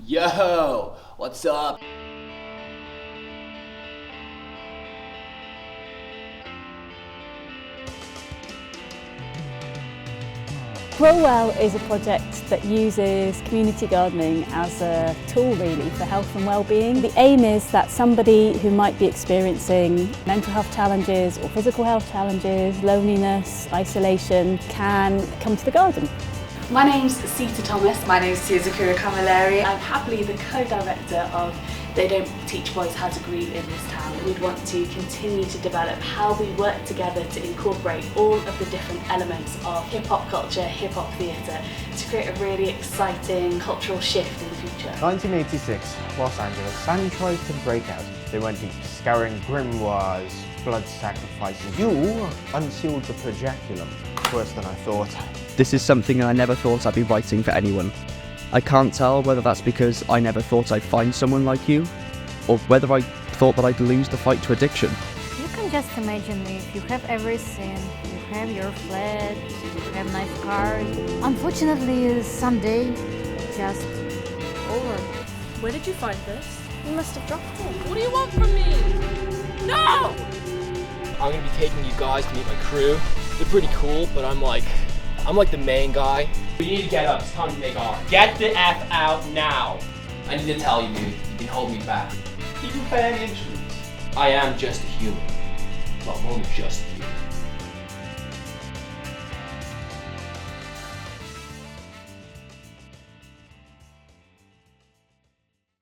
Yo, what's up? Grow Well is a project that uses community gardening as a tool really for health and well-being. The aim is that somebody who might be experiencing mental health challenges or physical health challenges, loneliness, isolation, can come to the garden. My name's Sita Thomas. My name's Zakura Camilleri. I'm happily the co-director of They Don't Teach Boys How to Grieve in this town. We'd want to continue to develop how we work together to incorporate all of the different elements of hip-hop culture, hip-hop theatre, to create a really exciting cultural shift in the future. 1986, Los Angeles. Sand tried to break out. They went scouring grimoires, blood sacrifices. You unsealed the projeculum. Worse than I thought. This is something I never thought I'd be writing for anyone. I can't tell whether that's because I never thought I'd find someone like you, or whether I thought that I'd lose the fight to addiction. You can just imagine if you have everything, you have your flat, you have nice cars. Unfortunately, someday, just over. Where did you find this? You must have dropped it. What do you want from me? No! I'm gonna be taking you guys to meet my crew. They're pretty cool, but I'm like the main guy. You need to get up, it's time to make art. Get the F out now! I need to tell you, dude, you can hold me back. You can play any instruments. I am just a human. Well, I'm only just a human.